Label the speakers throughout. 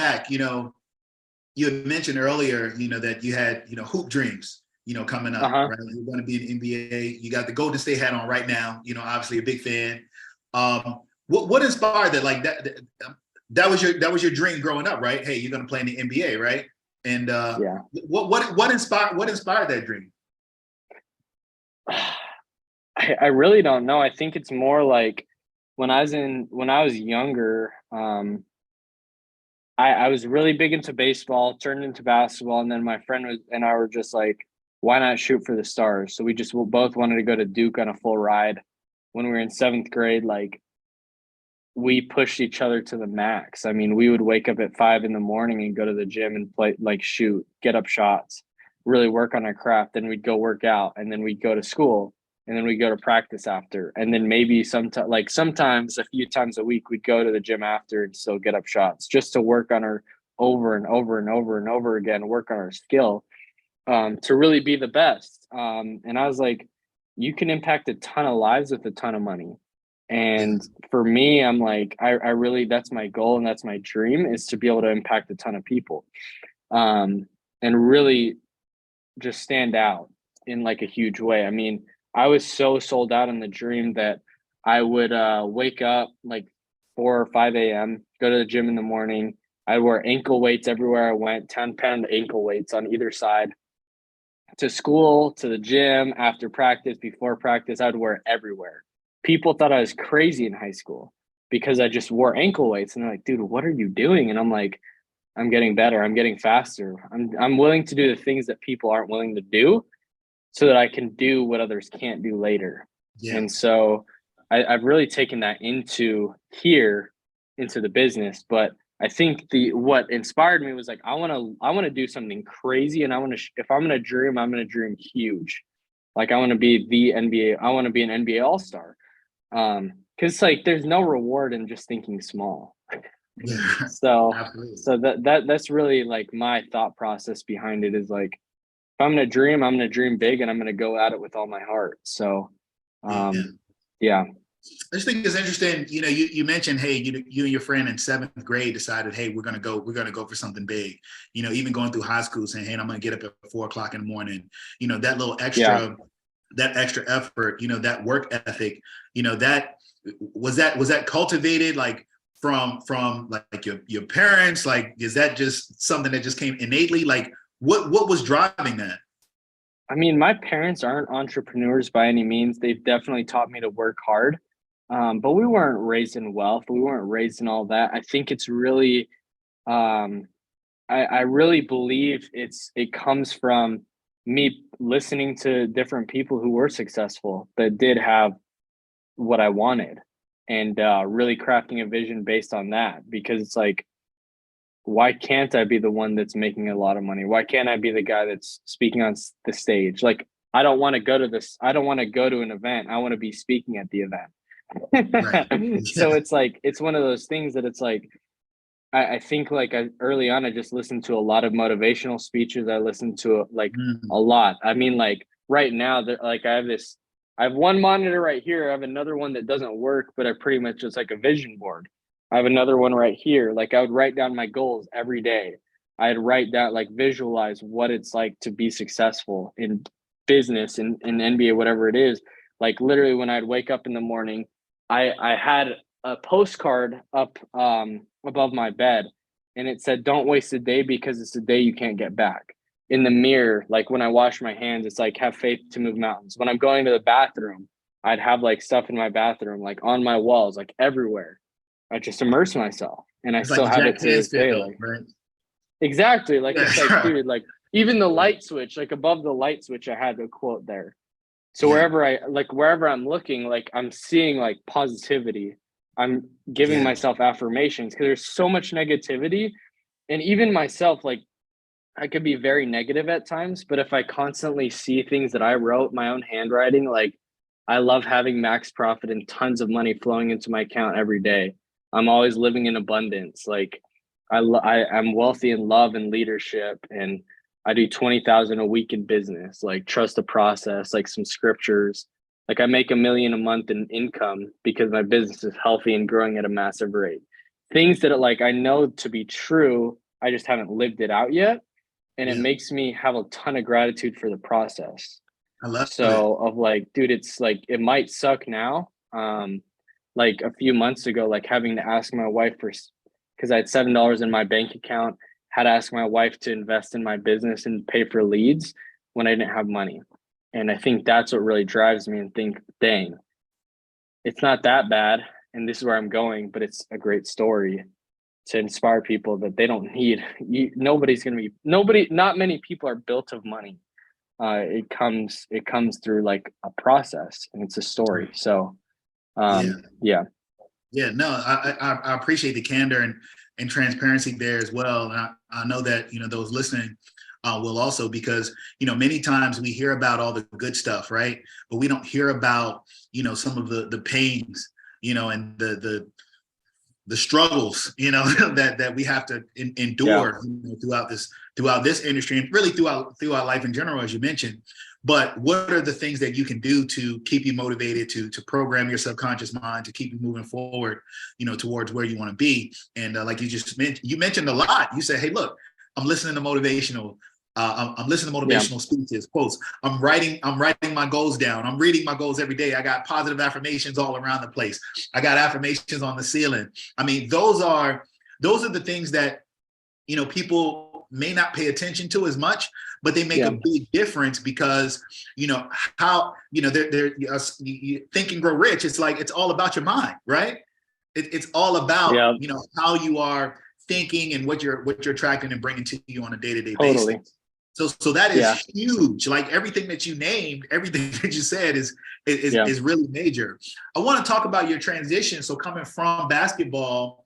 Speaker 1: back, you had mentioned earlier, that you had, hoop dreams, coming up,
Speaker 2: Uh-huh.
Speaker 1: right? You're going to be an NBA. You got the Golden State hat on right now. Obviously a big fan. What inspired that? Like that was your dream growing up, right? Hey, you're going to play in the NBA, right? And
Speaker 2: Yeah.
Speaker 1: what inspired that dream?
Speaker 2: I really don't know. I think it's more like when I was younger, I was really big into baseball, turned into basketball, and then my friend and I were just like, why not shoot for the stars? So we both wanted to go to Duke on a full ride. When we were in seventh grade, like we pushed each other to the max. I mean, we would wake up at 5 a.m. and go to the gym and play, like shoot, get up shots, really work on our craft. Then we'd go work out, and then we'd go to school, and then we'd go to practice after. And then maybe sometimes a few times a week, we'd go to the gym after and still get up shots just to work on our over and over and over and over again, work on our skill to really be the best. And I was like, you can impact a ton of lives with a ton of money. And for me, I'm like, I really, that's my goal and that's my dream, is to be able to impact a ton of people, and really just stand out in like a huge way. I mean, I was so sold out on the dream that I would wake up like 4 or 5 a.m., go to the gym in the morning. I'd wear ankle weights everywhere I went, 10-pound ankle weights on either side, to school, to the gym, after practice, before practice. I'd wear it everywhere. People thought I was crazy in high school because I just wore ankle weights, and they're like, dude, what are you doing? And I'm like, I'm getting better. I'm getting faster. I'm willing to do the things that people aren't willing to do so that I can do what others can't do later.
Speaker 1: Yeah.
Speaker 2: And so I've really taken that into the business. But I think what inspired me was like, I want to do something crazy, and if I'm gonna dream, I'm gonna dream huge. Like I want to be the NBA. I want to be an NBA All-Star. Because like there's no reward in just thinking small.
Speaker 1: Yeah.
Speaker 2: So
Speaker 1: Absolutely.
Speaker 2: so that's really like my thought process behind it, is like, if I'm gonna dream big, and I'm gonna go at it with all my heart. So
Speaker 1: Yeah.
Speaker 2: yeah.
Speaker 1: I just think it's interesting. You mentioned, hey, you and your friend in seventh grade decided, hey, we're gonna go for something big. Even going through high school, saying, hey, I'm gonna get up at 4 o'clock in the morning. That little extra, that extra effort. That work ethic. That was cultivated like from like your parents. Like, is that just something that just came innately? Like, what was driving that?
Speaker 2: I mean, my parents aren't entrepreneurs by any means. They've definitely taught me to work hard. But we weren't raised in wealth. We weren't raised in all that. I think it's really, I really believe it comes from me listening to different people who were successful, that did have what I wanted, and really crafting a vision based on that. Because it's like, why can't I be the one that's making a lot of money? Why can't I be the guy that's speaking on the stage? Like, I don't want to go to this. I don't want to go to an event. I want to be speaking at the event.
Speaker 1: Right.
Speaker 2: So it's like, it's one of those things that it's like, I think like early on, I just listened to a lot of motivational speeches. I listened to like a lot. I mean, like right now, like I have one monitor right here. I have another one that doesn't work, but I pretty much just like a vision board. I have another one right here. Like I would write down my goals every day. I'd write down, like, visualize what it's like to be successful in business, in NBA, whatever it is. Like literally when I'd wake up in the morning, I had a postcard up above my bed, and it said, don't waste a day because it's a day you can't get back. In the mirror, like when I wash my hands, it's like, have faith to move mountains. When I'm going to the bathroom, I'd have like stuff in my bathroom, like on my walls, like everywhere. I just immerse myself, and I
Speaker 1: It's like
Speaker 2: still
Speaker 1: the
Speaker 2: have
Speaker 1: Jack
Speaker 2: it to this day.
Speaker 1: Canfield,
Speaker 2: Like,
Speaker 1: right?
Speaker 2: exactly. Like, it's like,
Speaker 1: Yeah.
Speaker 2: dude, like even the light switch, like above the light switch, I had a quote there. So
Speaker 1: Yeah.
Speaker 2: wherever I'm looking, like I'm seeing like positivity. I'm giving
Speaker 1: Yeah.
Speaker 2: myself affirmations, because there's so much negativity. And even myself, like I could be very negative at times, but if I constantly see things that I wrote, my own handwriting, like I love having max profit and tons of money flowing into my account every day. I'm always living in abundance. Like I'm wealthy in love and leadership, and I do 20,000 a week in business. Like, trust the process, like some scriptures. Like I make $1 million a month in income because my business is healthy and growing at a massive rate. things that like I know to be true, I just haven't lived it out yet. And it
Speaker 1: Yeah.
Speaker 2: makes me have a ton of gratitude for the process.
Speaker 1: I love it.
Speaker 2: So of like, dude, it's like it might suck now. Like a few months ago, like having to ask my wife for, because I had $7 in my bank account, had to ask my wife to invest in my business and pay for leads when I didn't have money. And I think that's what really drives me and think, dang, it's not that bad. And this is where I'm going, but it's a great story to inspire people that they don't need. Nobody's going to be, not many people are built of money. It comes through like a process, and it's a story. So,
Speaker 1: Yeah.
Speaker 2: yeah.
Speaker 1: Yeah, no, I appreciate the candor and transparency there as well. And I know that, those listening will also, because, many times we hear about all the good stuff, right? But we don't hear about, some of the pains, and the struggles, that we have to endure throughout this industry, and really throughout life in general, as you mentioned. But what are the things that you can do to keep you motivated, to program your subconscious mind, to keep you moving forward, towards where you want to be? And like you just mentioned, you mentioned a lot. You said, hey, look, I'm listening to motivational. I'm listening to motivational speeches, quotes. I'm writing my goals down. I'm reading my goals every day. I got positive affirmations all around the place. I got affirmations on the ceiling. I mean, those are the things that, people may not pay attention to as much, but they make a big difference, because, how, they're Think and Grow Rich. It's like, it's all about your mind, right? It's all about, how you are thinking and what you're attracting and bringing to you on a day-to-day basis. So that is huge. Like everything that you named, everything that you said is really major. I want to talk about your transition. So coming from basketball,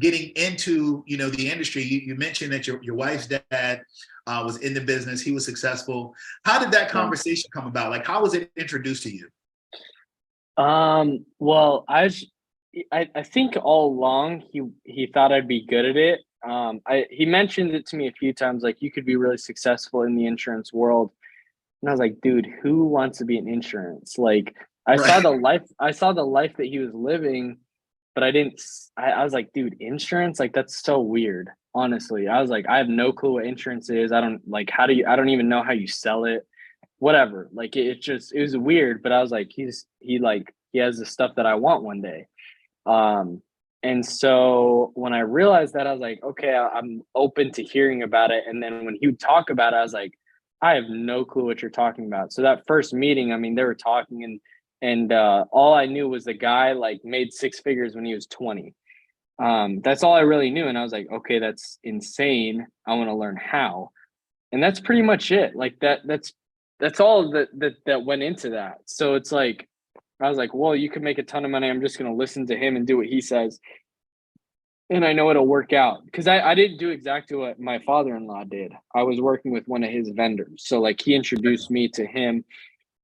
Speaker 1: getting into, the industry, you mentioned that your wife's dad was in the business. He was successful. How did that conversation come about? Like, how was it introduced to you?
Speaker 2: Well, I think all along he thought I'd be good at it. He mentioned it to me a few times, like, you could be really successful in the insurance world. And I was like, dude, who wants to be in insurance? Like, I saw the life that he was living, but I was like, dude, insurance, like, that's so weird. Honestly, I was like, I have no clue what insurance is. I don't even know how you sell it, whatever. Like, it was weird, but I was like, he has the stuff that I want one day. And so when I realized that, I was like, okay, I'm open to hearing about it. And then when he would talk about it, I was like, I have no clue what you're talking about. So that first meeting, I mean, they were talking, and all I knew was the guy like made six figures when he was 20. That's all I really knew. And I was like, okay, that's insane. I want to learn how. And that's pretty much it. Like that's all that went into that. So it's like, I was like, well, you can make a ton of money. I'm just going to listen to him and do what he says. And I know it'll work out, because I didn't do exactly what my father-in-law did. I was working with one of his vendors. So like, he introduced me to him,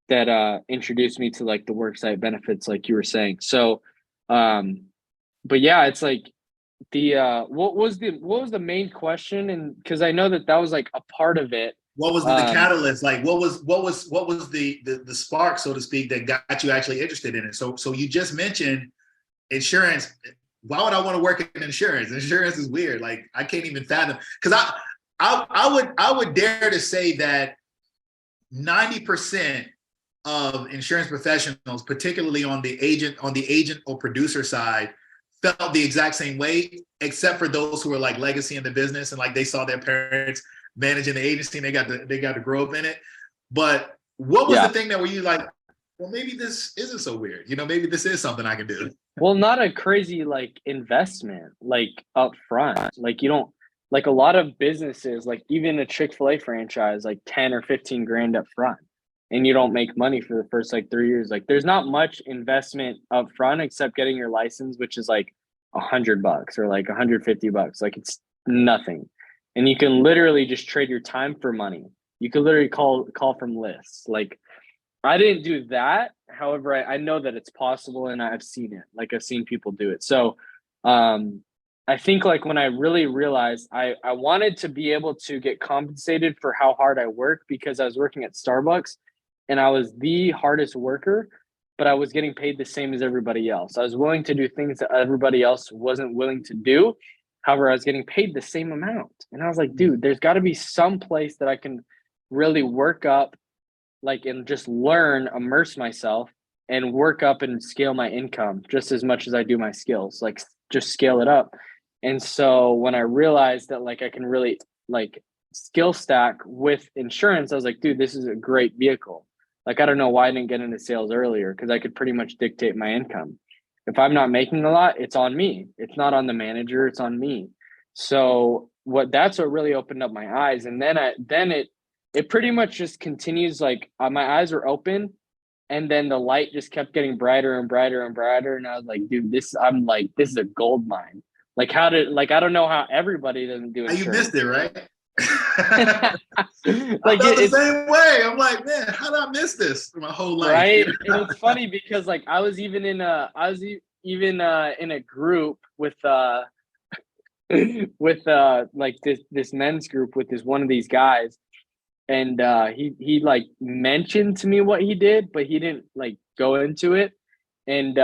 Speaker 2: that introduced me to like the worksite benefits, like you were saying. So, but yeah, it's like what was the main question? And because I know that was like a part of it.
Speaker 1: What was the catalyst? Like, what was the spark, so to speak, that got you actually interested in it? So you just mentioned insurance. Why would I want to work in insurance? Insurance is weird. Like, I can't even fathom, because I would dare to say that 90% of insurance professionals, particularly on the agent or producer side, felt the exact same way, except for those who were like legacy in the business, and like they saw their parents managing the agency and they got to grow up in it. But what was the thing that were you like, well, maybe this isn't so weird, maybe this is something I can do?
Speaker 2: Well, not a crazy like investment, like up front. Like, you don't, like, a lot of businesses, like even a Chick-fil-A franchise, like 10 or 15 grand up front, and you don't make money for the first like 3 years. Like, there's not much investment up front except getting your license, which is like $100 or like $150. Like, it's nothing. And you can literally just trade your time for money. You can literally call from lists. Like, I didn't do that. However, I know that it's possible, and I've seen it. Like, I've seen people do it. So I think like when I really realized I wanted to be able to get compensated for how hard I work, because I was working at Starbucks and I was the hardest worker. but I was getting paid the same as everybody else. I was willing to do things that everybody else wasn't willing to do. However, I was getting paid the same amount. And I was like, dude, there's got to be some place that I can really work up, like, and just learn, immerse myself and work up and scale my income just as much as I do my skills, like just scale it up. And so when I realized that like I can really like skill stack with insurance, I was like, dude, this is a great vehicle. Like, I don't know why I didn't get into sales earlier, because I could pretty much dictate my income. If I'm not making a lot, it's on me. It's not on the manager, it's on me. So that's what really opened up my eyes. And then it pretty much just continues, like my eyes were open, and then the light just kept getting brighter and brighter and brighter. And I was like, dude, this is a gold mine. Like, I don't know how everybody doesn't do insurance.
Speaker 1: You missed it, right? Like, I felt the same way. I'm like, man, how did I miss this my whole life?
Speaker 2: Right. And it's funny because like I was even in a group with like this men's group with this one of these guys, and he like mentioned to me what he did, but he didn't like go into it. And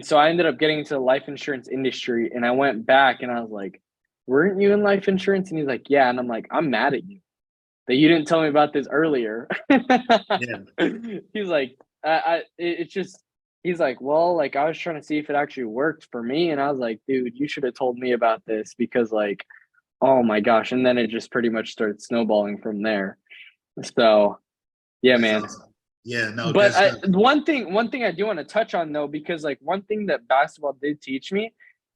Speaker 2: so I ended up getting into the life insurance industry, and I went back and I was like, weren't you in life insurance? And he's like, yeah. And I'm like, I'm mad at you that you didn't tell me about this earlier. Yeah. He's like, it's just, he's like, well, like I was trying to see if it actually worked for me. And I was like, dude, you should have told me about this, because like, oh my gosh. And then it just pretty much started snowballing from there. So yeah,
Speaker 1: That's
Speaker 2: man.
Speaker 1: awesome. Yeah, no.
Speaker 2: But one thing I do want to touch on though, because like one thing that basketball did teach me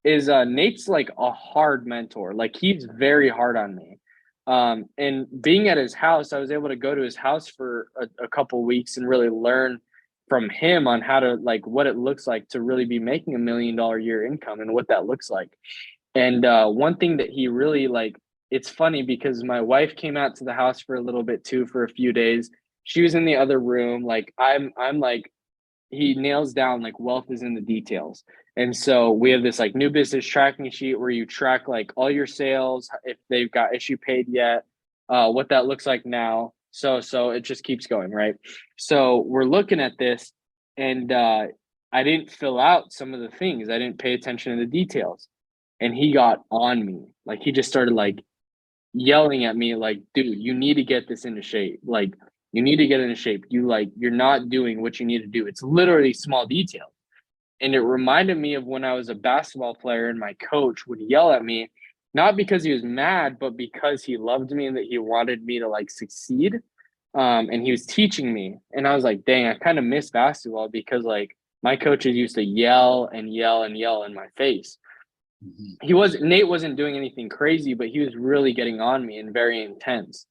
Speaker 2: is Nate's like a hard mentor. Like, he's very hard on me. And being at his house, I was able to go to his house for a couple weeks and really learn from him on how to, like, what it looks like to really be making $1 million a year income and what that looks like. And one thing that he really, like, it's funny because my wife came out to the house for a little bit too, for a few days. She was in the other room. Like, I'm like, he nails down like wealth is in the details. And so we have this like new business tracking sheet where you track like all your sales, if they've got issue paid yet, what that looks like now. So it just keeps going, right? So we're looking at this, and I didn't fill out some of the things. I didn't pay attention to the details. And he got on me. Like, he just started like yelling at me like, dude, you need to get this into shape. Like, you need to get into shape. You're not doing what you need to do. It's literally small details. And it reminded me of when I was a basketball player and my coach would yell at me, not because he was mad, but because he loved me and that he wanted me to like succeed. And he was teaching me. And I was like, dang, I kind of miss basketball, because like my coaches used to yell and yell and yell in my face. Nate wasn't doing anything crazy, but he was really getting on me and very intense.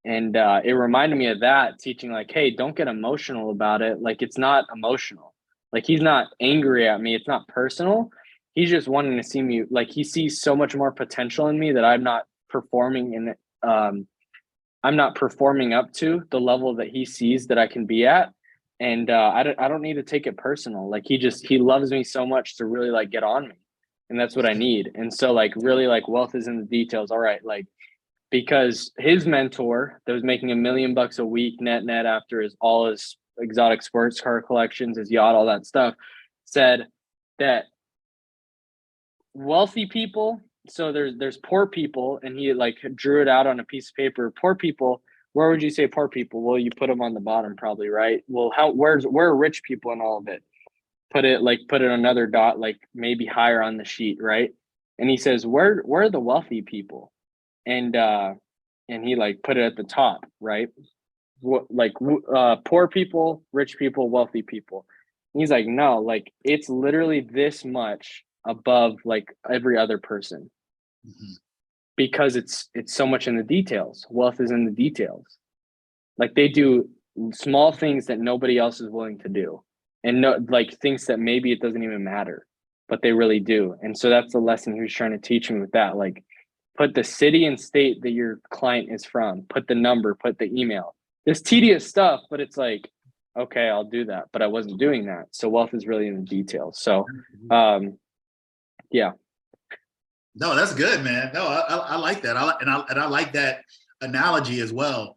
Speaker 2: And it reminded me of that, teaching like, hey, don't get emotional about it. Like, it's not emotional. Like, he's not angry at me. It's not personal. He's just wanting to see me. Like, he sees so much more potential in me that I'm not performing in. I'm not performing up to the level that he sees that I can be at. And I don't need to take it personal. Like, he loves me so much to really like get on me. And that's what I need. And so like, really like, wealth is in the details. All right. Like, because his mentor that was making $1 million a week net after all his exotic sports car collections, his yacht, all that stuff, said that wealthy people, so there's poor people, and he like drew it out on a piece of paper. Poor people, where would you say poor people? Well, you put them on the bottom probably, right? Well, where are rich people in all of it? Put it another dot, like maybe higher on the sheet, right? And he says, where are the wealthy people? And he like put it at the top, right? Poor people, rich people, wealthy people. And he's like, no, like, it's literally this much above like every other person, because it's so much in the details. Wealth is in the details. Like, they do small things that nobody else is willing to do, and no, like, things that maybe it doesn't even matter, but they really do. And so that's the lesson he was trying to teach me with that. Like, put the city and state that your client is from, put the number, put the email. This tedious stuff, but it's like, okay, I'll do that, but I wasn't doing that. So wealth is really in the details. So, yeah.
Speaker 1: No, that's good, man. No, I like that. I like that analogy as well.